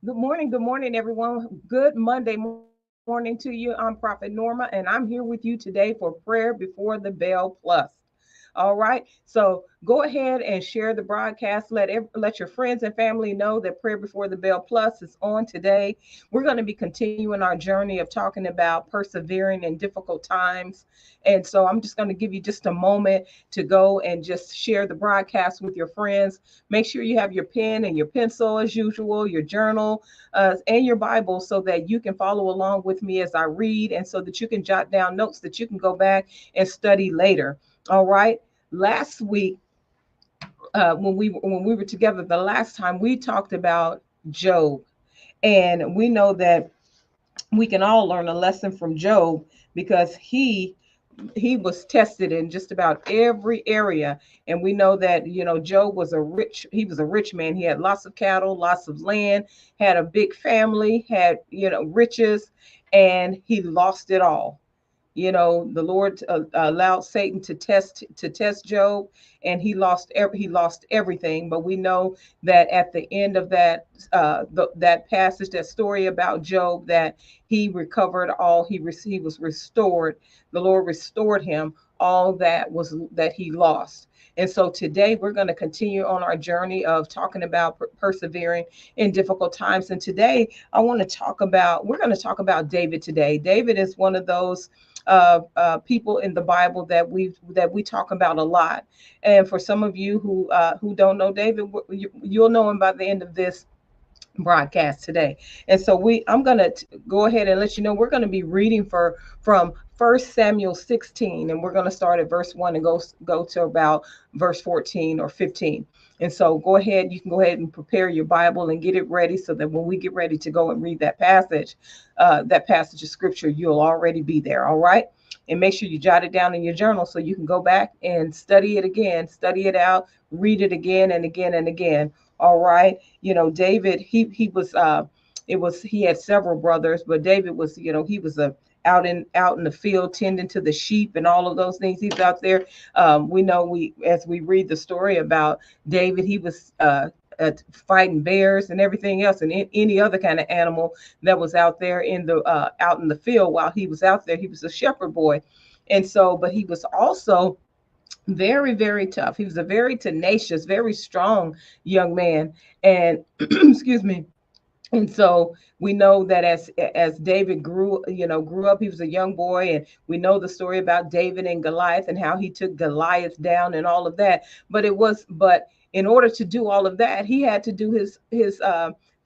Good morning, everyone. Good Monday morning to you. I'm Prophet Norma, and I'm here with you today for prayer before the bell plus. All right. So go ahead and share the broadcast. Let your friends and family know that prayer before the bell plus is on today. We're going to be continuing our journey of talking about persevering in difficult times. And so I'm just going to give you just a moment to go and just share the broadcast with your friends. Make sure you have your pen and your pencil as usual, your journal, and your Bible so that you can follow along with me as I read and so that you can jot down notes that you can go back and study later. All right. Last week, when we were together the last time, we talked about Job, and we know that we can all learn a lesson from Job because he was tested in just about every area. And we know that Job was a rich man. He had lots of cattle, lots of land, had a big family, had riches, and he lost it all. The Lord allowed Satan to test Job, and he lost everything. But we know that at the end of that passage, that story about Job, that he recovered all. He was restored. The Lord restored him all that he lost. And so today we're going to continue on our journey of talking about persevering in difficult times. And today we're going to talk about David today. David is one of those people in the Bible that we talk about a lot. And for some of you who don't know David, you'll know him by the end of this broadcast today. And so I'm going to go ahead and let you know we're going to be reading from First Samuel 16, and we're going to start at verse 1 and go to about verse 14 or 15. And so you can go ahead and prepare your Bible and get it ready so that when we get ready to go and read that passage of scripture, you'll already be there. All right. And make sure you jot it down in your journal so you can go back and study it again, study it out, read it again and again and again. All right. David, he had several brothers, but David was, he was out in the field tending to the sheep and all of those things. He's out there. We know as we read the story about David, he was fighting bears and everything else, and any other kind of animal that was out there out in the field. While he was out there, he was a shepherd boy, and so, but he was also very, very tough. He was a very tenacious, very strong young man. And excuse me. And so we know that as David grew up, he was a young boy, and we know the story about David and Goliath and how he took Goliath down and all of that. But in order to do all of that, he had to do his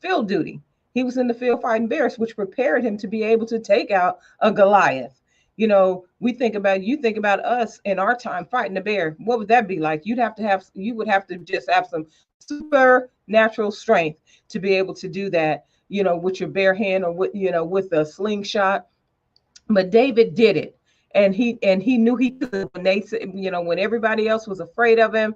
field duty. He was in the field fighting bears, which prepared him to be able to take out a Goliath. You think about us in our time fighting a bear. What would that be like? You would have to just have some supernatural strength to be able to do that, with your bare hand or with a slingshot. But David did it, and he knew he could. When everybody else was afraid of him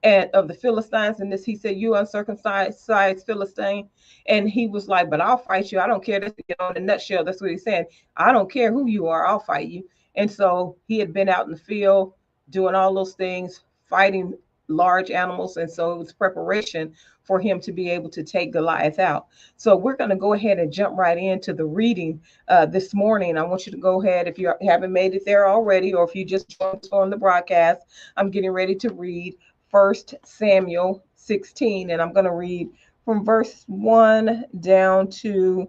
and of the Philistines, and this he said, "You uncircumcised Philistine," and he was like, "But I'll fight you. I don't care." In a nutshell, that's what he's saying. I don't care who you are. I'll fight you. And so he had been out in the field doing all those things, fighting large animals, and so it was preparation for him to be able to take Goliath out. So we're going to go ahead and jump right into the reading this morning. I want you to go ahead, if you haven't made it there already, or if you just joined us on the broadcast. I'm getting ready to read First Samuel 16, and I'm going to read from verse 1 down to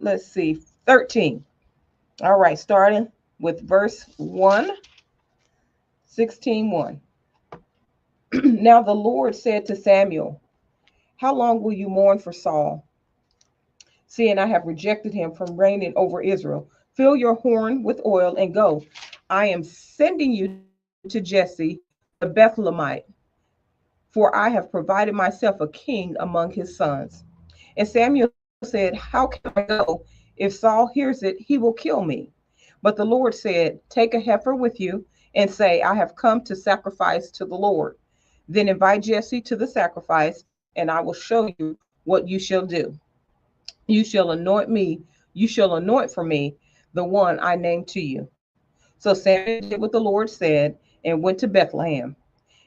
let's see, 13. All right, starting with verse 1, 16:1. Now the Lord said to Samuel, "How long will you mourn for Saul, seeing I have rejected him from reigning over Israel? Fill your horn with oil and go. I am sending you to Jesse the Bethlehemite, for I have provided myself a king among his sons." And Samuel said, "How can I go? If Saul hears it, he will kill me." But the Lord said, "Take a heifer with you and say, I have come to sacrifice to the Lord. Then invite Jesse to the sacrifice, and I will show you what you shall do. You shall anoint for me the one I name to you." So Samuel did what the Lord said and went to Bethlehem.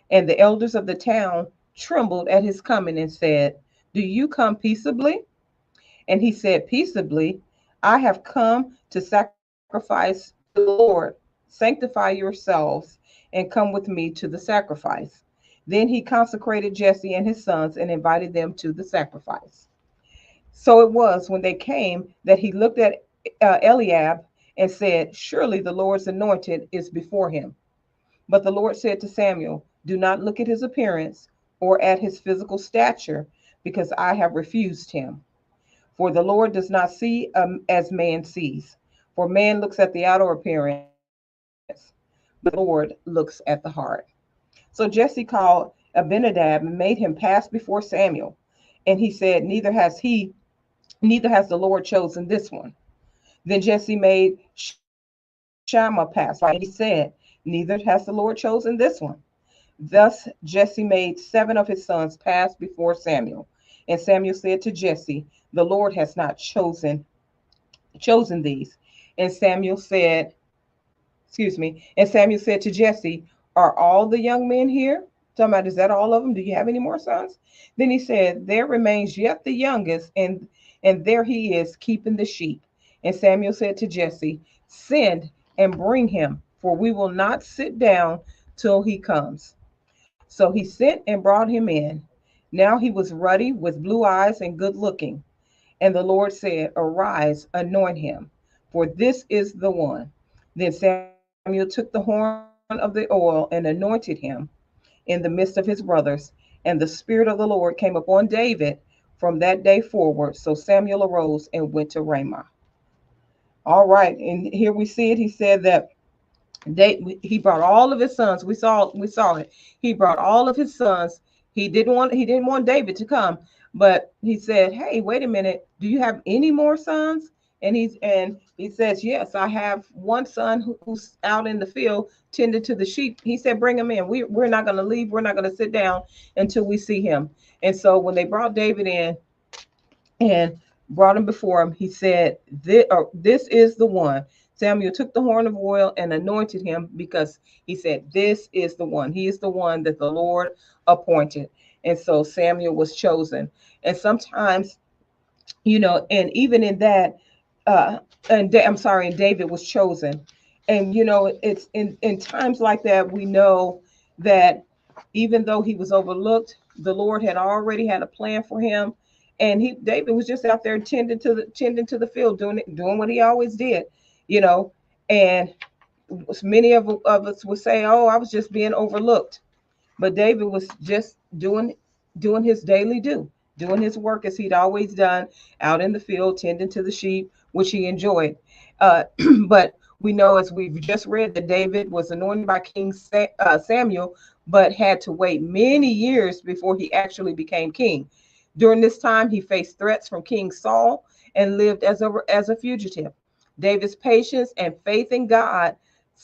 And the elders of the town trembled at his coming and said, Do you come peaceably? And he said, Peaceably, I have come to sacrifice to the Lord. Sanctify yourselves and come with me to the sacrifice. Then he consecrated Jesse and his sons and invited them to the sacrifice. So it was when they came that he looked at Eliab and said, Surely the Lord's anointed is before him. But the Lord said to Samuel, Do not look at his appearance or at his physical stature, because I have refused him. For the Lord does not see as man sees. For man looks at the outer appearance, but the Lord looks at the heart. So Jesse called Abinadab and made him pass before Samuel. And he said, neither has the Lord chosen this one. Then Jesse made Shammah pass by, and he said, Neither has the Lord chosen this one. Thus Jesse made 7 of his sons pass before Samuel. And Samuel said to Jesse, The Lord has not chosen these. And Samuel said, and Samuel said to Jesse, Are all the young men here? Talking about, is that all of them? Do you have any more sons? Then he said, There remains yet the youngest, and there he is keeping the sheep. And Samuel said to Jesse, Send and bring him, for we will not sit down till he comes. So he sent and brought him in. Now he was ruddy, with blue eyes, and good looking. And the Lord said, Arise, anoint him, for this is the one. Then Samuel took the horn of the oil and anointed him in the midst of his brothers. And the Spirit of the Lord came upon David from that day forward. So Samuel arose and went to Ramah. All right. And here we see it. He said that he brought all of his sons. We saw it. He brought all of his sons. He didn't want David to come, but he said, Hey, wait a minute, do you have any more sons? And he says, Yes, I have one son who's out in the field tending to the sheep. He said, Bring him in. We're not going to leave. We're not going to sit down until we see him. And so when they brought David in and brought him before him, he said, This is the one. Samuel took the horn of oil and anointed him, because he said, This is the one. He is the one that the Lord appointed. And so Samuel was chosen. And sometimes, and even in that, and David was chosen. And it's in times like that, we know that even though he was overlooked, the Lord had already had a plan for him. And David was just out there tending to the field, doing what he always did, you know. And many of us would say, Oh, I was just being overlooked. But David was just doing his daily doing his work as he'd always done, out in the field, tending to the sheep, which he enjoyed. Uh, but we know, as we've just read, that David was anointed by King Samuel, but had to wait many years before he actually became king. During this time, he faced threats from King Saul and lived as a fugitive. David's patience and faith in God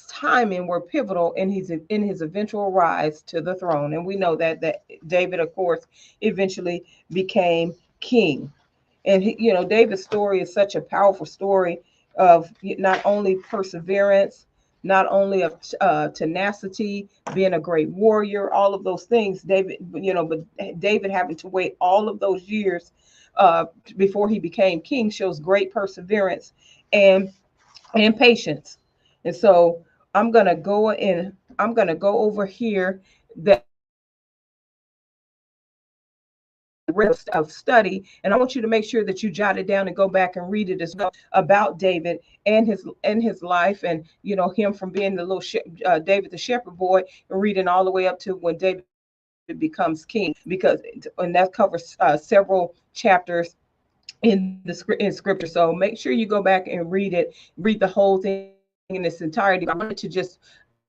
timing were pivotal in his eventual rise to the throne. And we know that David, of course, eventually became king. And David's story is such a powerful story of not only perseverance, not only of tenacity, being a great warrior, all of those things. But David having to wait all of those years before he became king shows great perseverance and patience. And so I'm gonna go over here that of study, and I want you to make sure that you jot it down and go back and read it as well, about David and his life, and him from being the David the shepherd boy, and reading all the way up to when David becomes king, and that covers several chapters in scripture. So make sure you go back and read the whole thing in its entirety. I wanted to just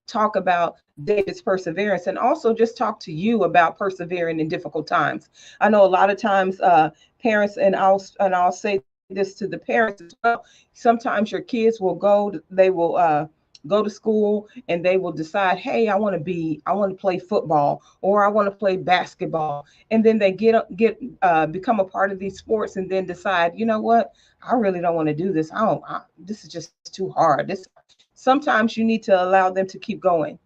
talk about David's perseverance, and also just talk to you about persevering in difficult times. I know a lot of times, parents, and I'll say this to the parents as well. Sometimes your kids will go to school, and they will decide, Hey, I want to play football, or I want to play basketball. And then they become a part of these sports, and then decide, you know what, I really don't want to do this. This is just too hard. Sometimes you need to allow them to keep going.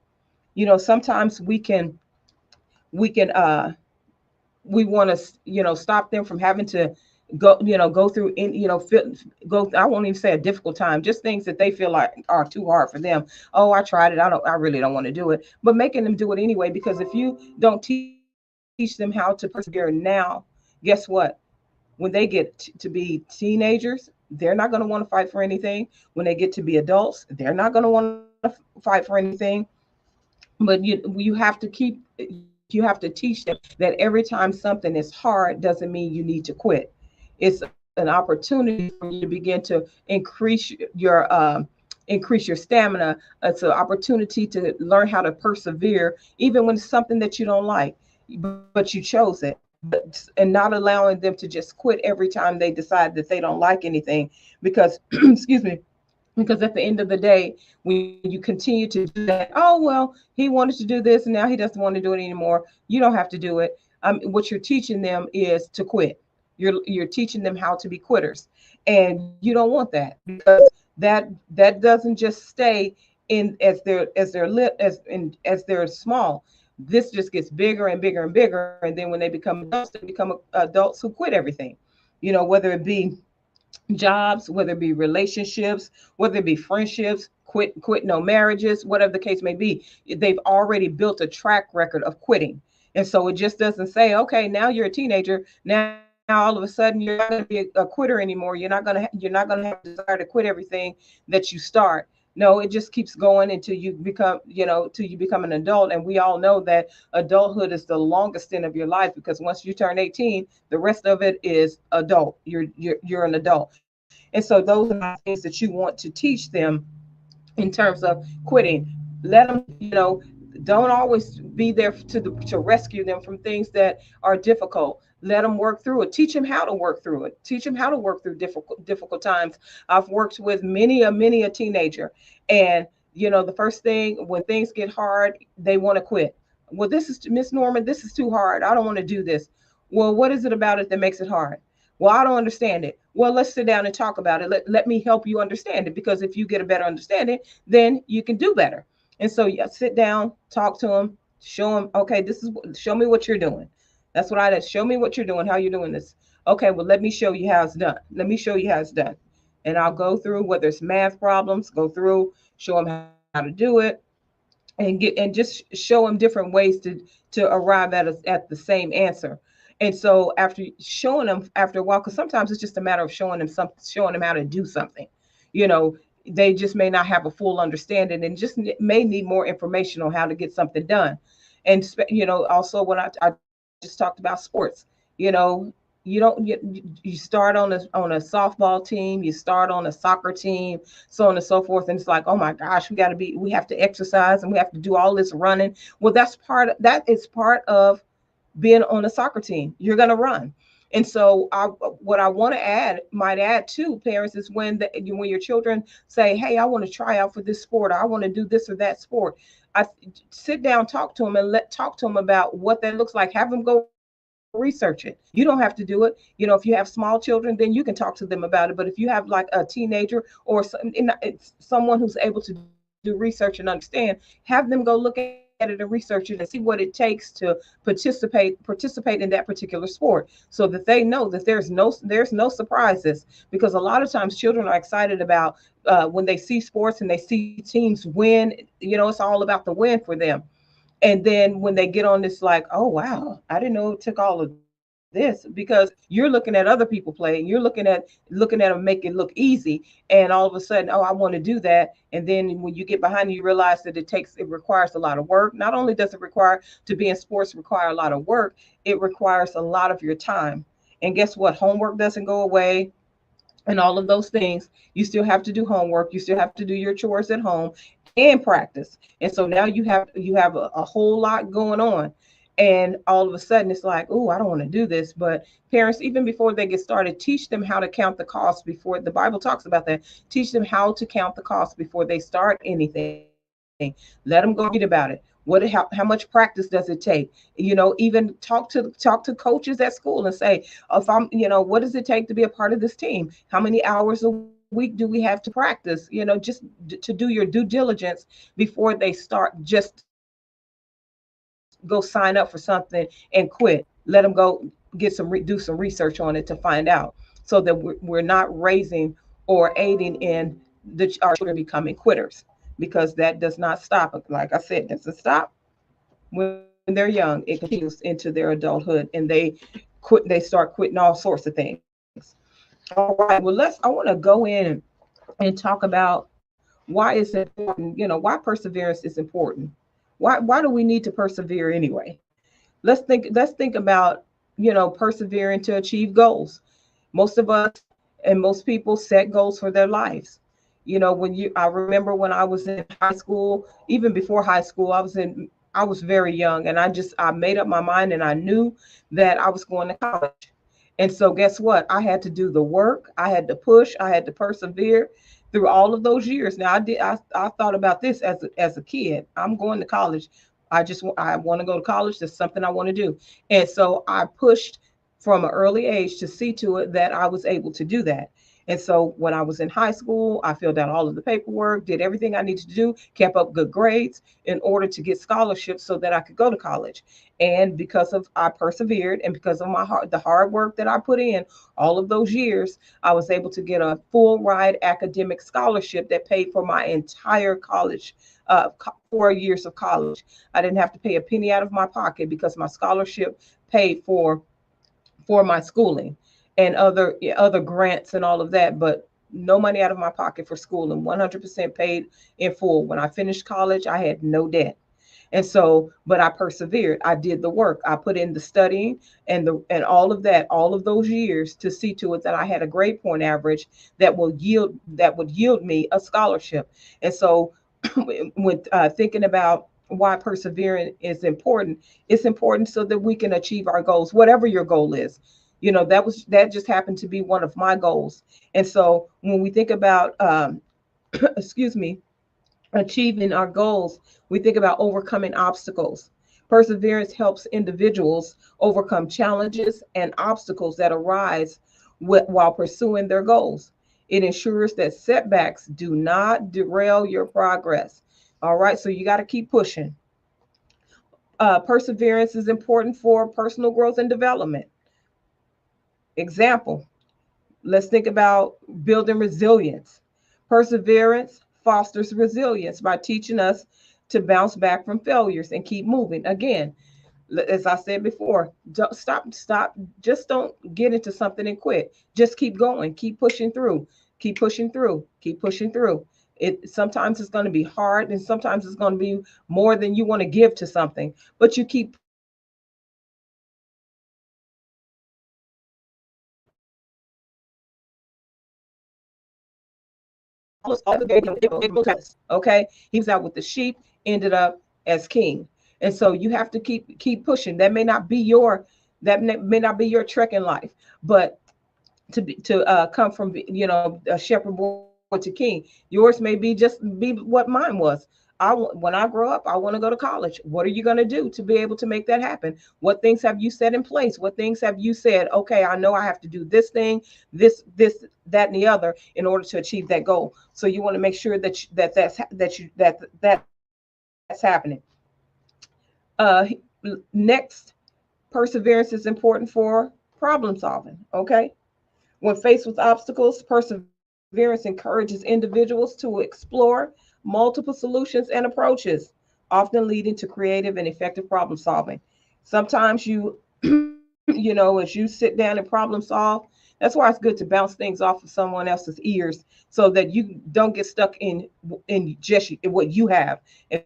Sometimes we can we want to, stop them from having to go through in, I won't even say a difficult time, just things that they feel like are too hard for them. Oh, I tried it, I really don't want to do it, but making them do it anyway, because if you don't teach them how to persevere now, guess what? When they get to be teenagers, they're not going to want to fight for anything. When they get to be adults, they're not going to want to fight for anything. But you have to you have to teach them that every time something is hard doesn't mean you need to quit. It's an opportunity for you to begin to increase your stamina. It's an opportunity to learn how to persevere even when it's something that you don't like, but you chose it. But and not allowing them to just quit every time they decide that they don't like anything, because excuse me, because at the end of the day, when you continue to do that, oh well, he wanted to do this and now he doesn't want to do it anymore, you don't have to do it. What you're teaching them is to quit. You're teaching them how to be quitters, and you don't want that, because that doesn't just stay in as they're small. This just gets bigger and bigger and bigger, and then when they become adults, they become adults who quit everything. Whether it be jobs, whether it be relationships, whether it be friendships, quit no marriages, whatever the case may be. They've already built a track record of quitting. And so it just doesn't say, okay, now you're a teenager. Now all of a sudden you're not going to be a quitter anymore. You're not going to have a desire to quit everything that you start. No, it just keeps going until you become, till you become an adult. And we all know that adulthood is the longest stint of your life, because once you turn 18, the rest of it is adult. You're an adult. And so those are not things that you want to teach them in terms of quitting. Let them, don't always be there to rescue them from things that are difficult. Let them work through it. Teach them how to work through it. Teach them how to work through difficult times. I've worked with many a teenager, and the first thing when things get hard, they want to quit. Well, this is Miss Norman. This is too hard. I don't want to do this. Well, what is it about it that makes it hard? Well, I don't understand it. Well, let's sit down and talk about it. Let me help you understand it, because if you get a better understanding, then you can do better. And so you sit down, talk to them, show them, okay, show me what you're doing. That's what I did. Show me what you're doing, how you're doing this. Okay, well, let me show you how it's done. Let me show you how it's done. And I'll go through, whether it's math problems, go through, show them how to do it, and just show them different ways to arrive at the same answer. And so after showing them, after a while, because sometimes it's just a matter of showing them how to do something. you know they just may not have a full understanding, and just may need more information on how to get something done. And also, when I just talked about sports, you know you don't you start on a softball team, you start on a soccer team, so on and so forth, and it's like, oh my gosh, we have to exercise and we have to do all this running. Well, that is part of being on a soccer team. You're going to run. And so what I want to might add to parents, is when your children say, hey, I want to try out for this sport, or I want to do this or that sport, I sit down, talk to them, and talk to them about what that looks like. Have them go research it. You don't have to do it. If you have small children, then you can talk to them about it. But if you have like a teenager, or it's someone who's able to do research and understand, have them go look at it and research it and see what it takes to participate in that particular sport, so that they know that there's no surprises. Because a lot of times children are excited about when they see sports and they see teams win. It's all about the win for them. And then when they get on this, like, oh wow, I didn't know it took all of this, because you're looking at other people play, and you're looking at them make it look easy, and all of a sudden, oh, I want to do that. And then when you get behind it, you realize that it requires a lot of work. Not only does it require to be in sports require a lot of work, it requires a lot of your time. And guess what? Homework doesn't go away, and all of those things. You still have to do homework. You still have to do your chores at home and practice. And so now you have a whole lot going on. And all of a sudden it's like, oh, I don't want to do this. But parents, even before they get started, teach them how to count the cost before. The Bible talks about that. Teach them how to count the cost before they start anything. Let them go read about it. How much practice does it take? Even talk to coaches at school and say, if what does it take to be a part of this team? How many hours a week do we have to practice? Just to do your due diligence before they start just go sign up for something and quit. Let them go read about it. let them go get do some research on it to find out, so that we're not raising or aiding in our children becoming quitters, because that does not stop. Like I said, it doesn't stop when they're young. It continues into their adulthood, and they start quitting all sorts of things. All right, well, I want to go in and talk about why it's important, why perseverance is important. Why do we need to persevere anyway? Let's think about, persevering to achieve goals. Most of us and most people set goals for their lives. When you I remember when I was in high school, even before high school, I was very young, and I made up my mind, and I knew that I was going to college. And so guess what? I had to do the work, I had to push, I had to persevere through all of those years. Now I thought about this as a kid. I'm going to college. I want to go to college. That's something I want to do. And so I pushed from an early age to see to it that I was able to do that. And so when I was in high school, I filled out all of the paperwork, did everything I needed to do, kept up good grades in order to get scholarships so that I could go to college. And because of I persevered, and because of the hard work that I put in all of those years, I was able to get a full ride academic scholarship that paid for my entire college, 4 years of college. I didn't have to pay a penny out of my pocket because my scholarship paid for my schooling and other grants and all of that, but no money out of my pocket for schooling. 100% paid in full. When I finished college, I had no debt. And so, but I persevered. I did the work. I put in the studying and all of that, all of those years, to see to it that I had a grade point average that would yield me a scholarship. And so, when thinking about why persevering is important, it's important so that we can achieve our goals, whatever your goal is. That just happened to be one of my goals. And so when we think about excuse me, achieving our goals, we think about overcoming obstacles. Perseverance helps individuals overcome challenges and obstacles that arise while pursuing their goals. It ensures that setbacks do not derail your progress. All right, so you got to keep pushing. Perseverance is important for personal growth and development. Example, let's think about building resilience. Perseverance fosters resilience by teaching us to bounce back from failures and keep moving. Again, as I said before, don't stop. Just don't get into something and quit. Just keep going, keep pushing through, keep pushing through, keep pushing through. It sometimes it's going to be hard, and sometimes it's going to be more than you want to give to something, but you keep pushing through. Okay, he was out with the sheep, ended up as king. And so you have to keep pushing. That may not be your trek in life, but to come from a shepherd boy to king, yours may be what mine was. When I grow up, I want to go to college. What are you going to do to be able to make that happen? What things have you set in place? What things have you said, okay, I know I have to do this thing, this, that, and the other in order to achieve that goal. So you want to make sure that's happening. uh Next, perseverance is important for problem solving. Okay, when faced with obstacles, perseverance encourages individuals to explore multiple solutions and approaches, often leading to creative and effective problem solving. Sometimes as you sit down and problem solve, that's why it's good to bounce things off of someone else's ears, so that you don't get stuck in just what you have. And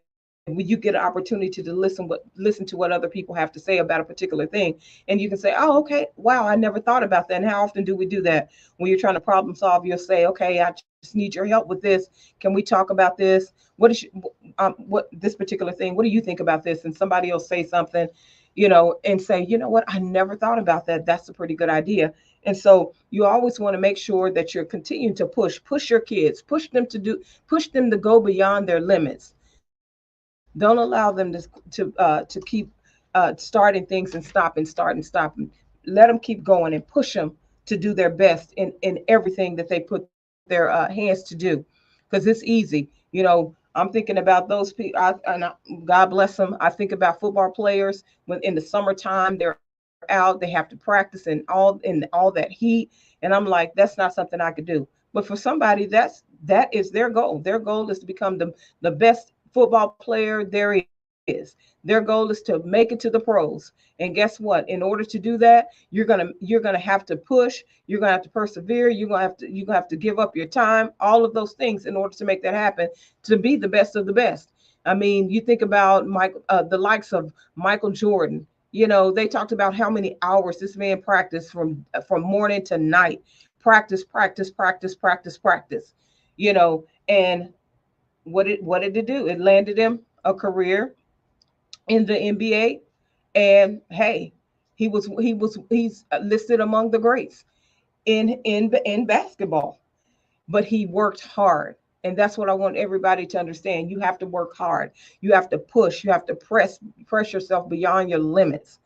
when you get an opportunity to listen to what other people have to say about a particular thing, and you can say, oh, okay, wow, I never thought about that. And how often do we do that? When you're trying to problem solve, you'll say, okay, I just need your help with this. Can we talk about this? What this particular thing, what do you think about this? And somebody will say something, and say, you know what, I never thought about that. That's a pretty good idea. And so you always want to make sure that you're continuing to push your kids, push them to go beyond their limits. Don't allow them to keep starting things and stopping. Let them keep going and push them to do their best in everything that they put their hands to do, because it's easy. I'm thinking about those people, God bless them. I think about football players when in the summertime they're out out, they have to practice in all that heat. And I'm like, that's not something I could do. But for somebody, that is their goal. Their goal is to become the best football player there is. Their goal is to make it to the pros. And guess what? In order to do that, you're gonna have to push, you're gonna have to persevere, you're gonna have to give up your time, all of those things in order to make that happen, to be the best of the best. I mean, you think about the likes of Michael Jordan. They talked about how many hours this man practiced from morning to night. Practice, practice, practice, practice, practice. And what did it do? It landed him a career in the NBA. And hey, he's listed among the greats in basketball. But he worked hard. And that's what I want everybody to understand. You have to work hard. You have to push. You have to press yourself beyond your limits.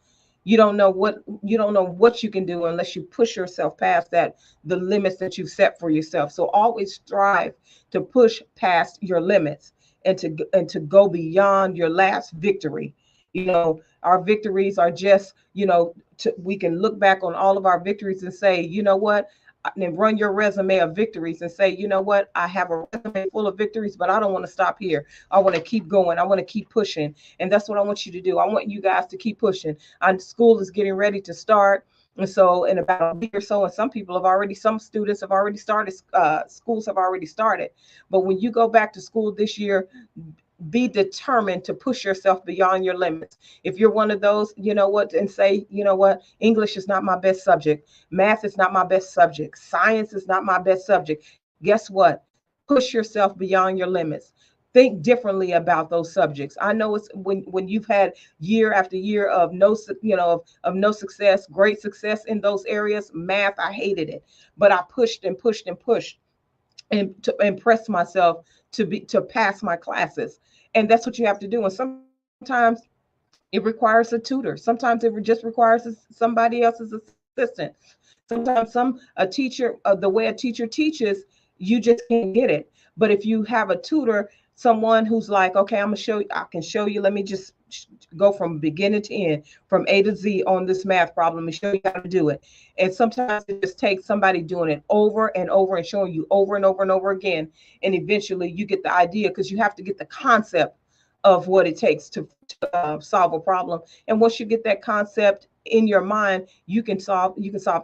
You don't know what you can do unless you push yourself past the limits that you've set for yourself. So always strive to push past your limits, and to go beyond your last victory. Our victories are just, we can look back on all of our victories and say, you know what, and run your resume of victories and say, you know what, I have a resume full of victories, but I don't want to stop here. I want to keep going. I want to keep pushing. And that's what I want you to do. I want you guys to keep pushing. School is getting ready to start. And so in about a week or so, and some students have already started, schools have already started. But when you go back to school this year, be determined to push yourself beyond your limits. If you're one of those, and say, English is not my best subject, math is not my best subject, science is not my best subject. Guess what? Push yourself beyond your limits. Think differently about those subjects. I know it's when you've had year after year of no success, great success in those areas. Math, I hated it, but I pushed and pushed and pushed and to impress myself to pass my classes. And that's what you have to do. And sometimes it requires a tutor. Sometimes it just requires somebody else's assistant. Sometimes a teacher, the way a teacher teaches, you just can't get it. But if you have a tutor, someone who's like, okay, I can show you, let me just go from beginning to end, from A to Z on this math problem and show you how to do it. And sometimes it just takes somebody doing it over and over and showing you over and over and over again. And eventually you get the idea, because you have to get the concept of what it takes to solve a problem. And once you get that concept in your mind, you can solve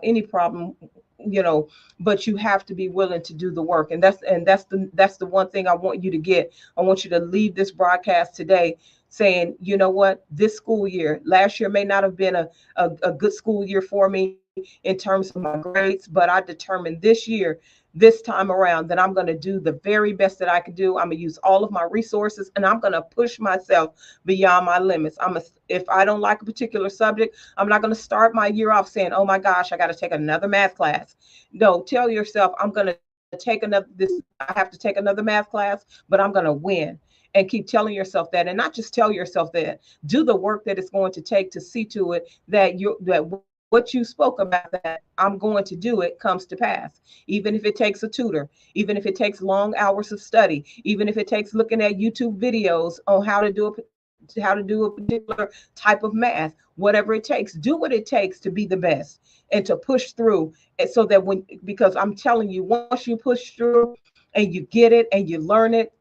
any problem, but you have to be willing to do the work. And that's the one thing I want you to get. I want you to leave this broadcast today saying, you know what, this school year, last year may not have been a good school year for me in terms of my grades, but I determined this time around, that I'm going to do the very best that I can do. I'm going to use all of my resources, and I'm going to push myself beyond my limits. If I don't like a particular subject, I'm not going to start my year off saying, oh my gosh, I got to take another math class. No, tell yourself, I have to take another math class, but I'm going to win. And keep telling yourself that, and not just tell yourself that. Do the work that it's going to take to see to it that what you spoke about, that I'm going to do it, comes to pass. Even if it takes a tutor, even if it takes long hours of study, even if it takes looking at YouTube videos on how to do a particular type of math, whatever it takes, do what it takes to be the best and to push through. And so that because I'm telling you, once you push through and you get it and you learn it,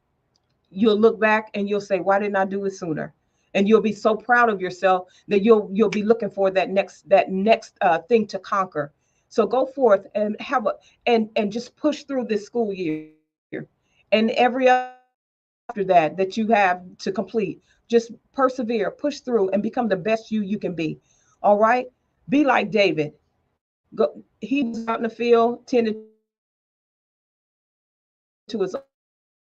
you'll look back and you'll say, why didn't I do it sooner? And you'll be so proud of yourself that you'll be looking for that next thing to conquer. So go forth and and just push through this school year, and every other year after that you have to complete. Just persevere, push through, and become the best you can be. All right, be like David. He was out in the field tending to his own sheep. He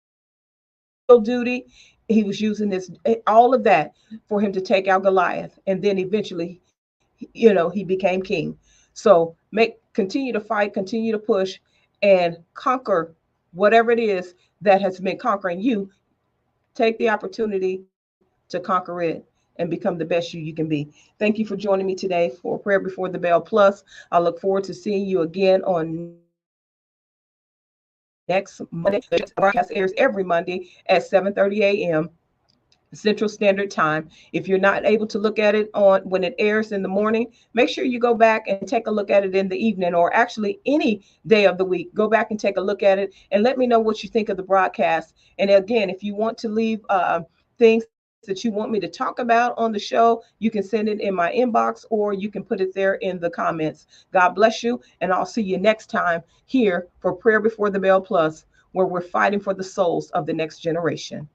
was doing his field duty. He was using all of that for him to take out Goliath, and then eventually, he became king. So continue to fight, continue to push, and conquer whatever it is that has been conquering you. Take the opportunity to conquer it and become the best you can be. Thank you for joining me today for Prayer Before the Bell Plus. I look forward to seeing you again on next Monday. The broadcast airs every Monday at 7:30 a.m. Central Standard Time. If you're not able to look at it on when it airs in the morning, make sure you go back and take a look at it in the evening, or actually any day of the week. Go back and take a look at it and let me know what you think of the broadcast. And again, if you want to leave things that you want me to talk about on the show, you can send it in my inbox, or you can put it there in the comments. God bless you, and I'll see you next time here for Prayer Before the Bell Plus, where we're fighting for the souls of the next generation.